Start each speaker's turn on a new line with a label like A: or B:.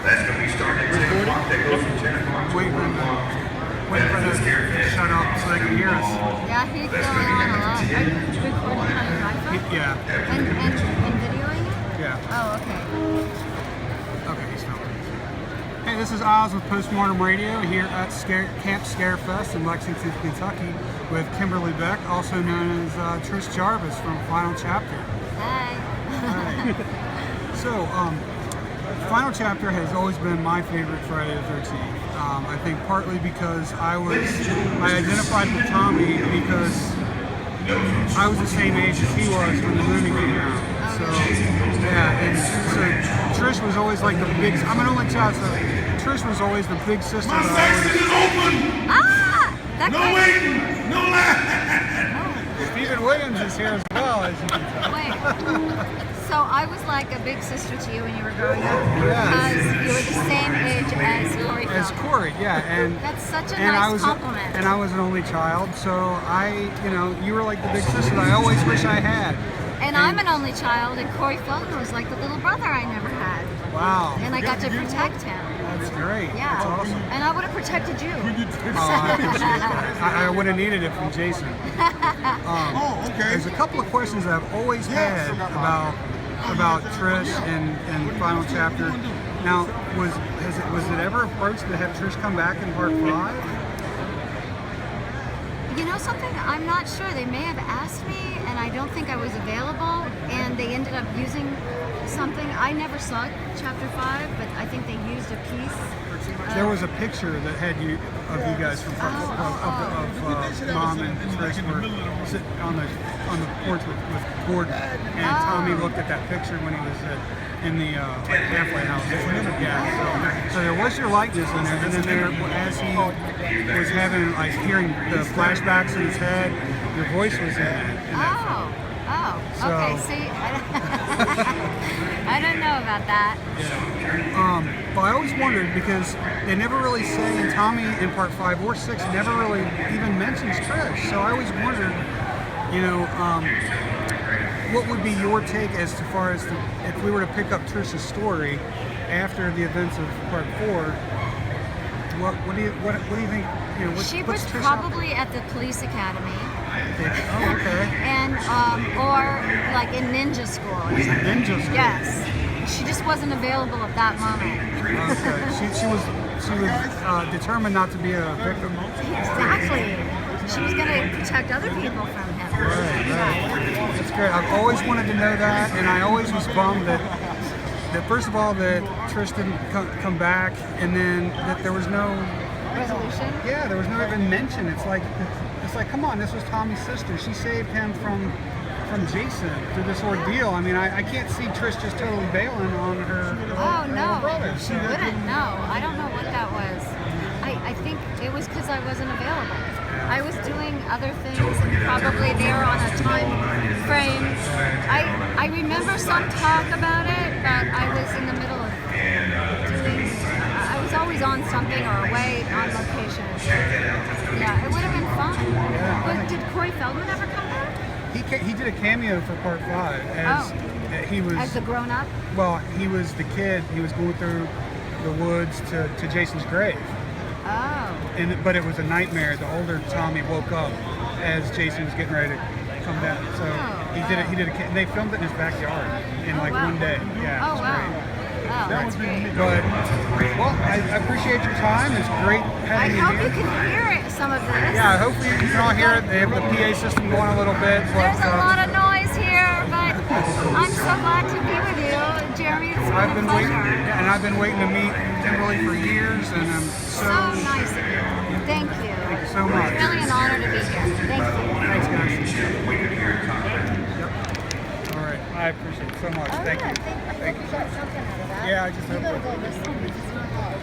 A: That's going to be starting at 10 o'clock. That goes from 10 o'clock to 1 o'clock.
B: Waiting for them to shut up so they can hear us.
C: Yeah, he's going on a lot. Are you recording on your iPhone?
B: Yeah.
C: And videoing it?
B: Yeah.
C: Oh, okay.
B: Okay, he's filming. Hey, this is Oz with Postmortem Radio here at Camp Scarefest in Lexington, Kentucky with Kimberly Beck, also known as Trish Jarvis from Final Chapter.
C: Hi.
B: Hi. So, Final Chapter has always been my favorite Friday the 13th. I think partly because I identified with Tommy because I was the same age as he was when the movie came out. So, yeah, and so Trish was always like the big, I'm an only child, so Trish was always the big sister.
A: My section is open!
C: Ah!
A: No waiting! No line!
B: Stephen Williams is here as well, as you can tell.
C: Wait. So I was like a big sister to you when you were growing up?
B: Yes.
C: Because you were the same age as Corey.
B: As Corey, yeah. And
C: that's such a nice compliment.
B: And I was an only child, so you were like the big sister that I always wish I had.
C: And I'm an only child, and Corey Feldman was like the little brother I never had.
B: Wow.
C: And I got to protect him.
B: That's great.
C: Yeah.
B: That's awesome.
C: And I would have protected you.
B: I would have needed it from Jason.
A: okay.
B: There's a couple of questions that I've always had about Trish and Final Chapter. Now, was it ever approached to have Trish come back in part 5?
C: You know something? I'm not sure. They may have asked me, and I don't think I was available, and they ended up using something. I never saw Chapter 5, but I think they used a piece.
B: There was a picture that had you guys from Mom and Trish were sitting on the porch with Gordon, and Tommy looked at that picture when he was in the halfway house. Yeah, so there was your likeness in there, and then as he was having hearing the flashbacks in his head, your voice was in it.
C: Okay. See, I don't know about that.
B: Yeah. But I always wondered because they never really say, and Tommy in part 5 or 6 never really even mentions Trish. So I always wondered, what would be your take as far as if we were to pick up Trish's story after the events of part 4? What do you think?
C: She was probably at the police academy.
B: Oh, okay.
C: And or like in ninja school or something.
B: Ninja school.
C: Yes. She just wasn't available at that moment.
B: Okay. She was determined not to be a victim.
C: Exactly. She was going to protect other people from him.
B: Right. That's great. I've always wanted to know that, and I always was bummed that first of all that Trish didn't come back, and then that there was no
C: resolution.
B: Yeah, there was no even mention. It's like, come on, this was Tommy's sister. She saved him from Jason through this ordeal. I mean, I can't see Trish just totally bailing on her brother.
C: She wouldn't. No, I don't know what that was. I think it was because I wasn't available. I was doing other things, and probably they were on a time frame. I remember some talk about it, but I was in the middle of doing. I was always on something or away on location. Yeah, it would have been fun. But did Corey Feldman ever come back?
B: He did a cameo for part 5 as he was
C: as the grown up.
B: Well, he was the kid. He was going through the woods to Jason's grave.
C: Oh.
B: But it was a nightmare. The older Tommy woke up as Jason was getting ready to come down. So he did it. They filmed it in his backyard in one day. Yeah.
C: Oh wow.
B: Great.
C: Oh, that's great.
B: But I appreciate your time. It's great having you here.
C: I hope you can hear it, some of this.
B: Yeah, hopefully you can all hear it. They have the PA system going a little bit.
C: There's a lot of noise here, but I'm so glad to be with you, Jeremy. It's
B: I've been
C: waiting,
B: and I've been waiting to meet Kimberly for years, and I'm
C: so nice of you. Thank you.
B: Thank you so much.
C: It's really an honor to be here. Thank you.
B: Thanks, guys. Yep. All right, I appreciate it so much. Thank you.
C: Thank you.
B: Yeah, I just hope.
C: You gotta go listen. It's not hard.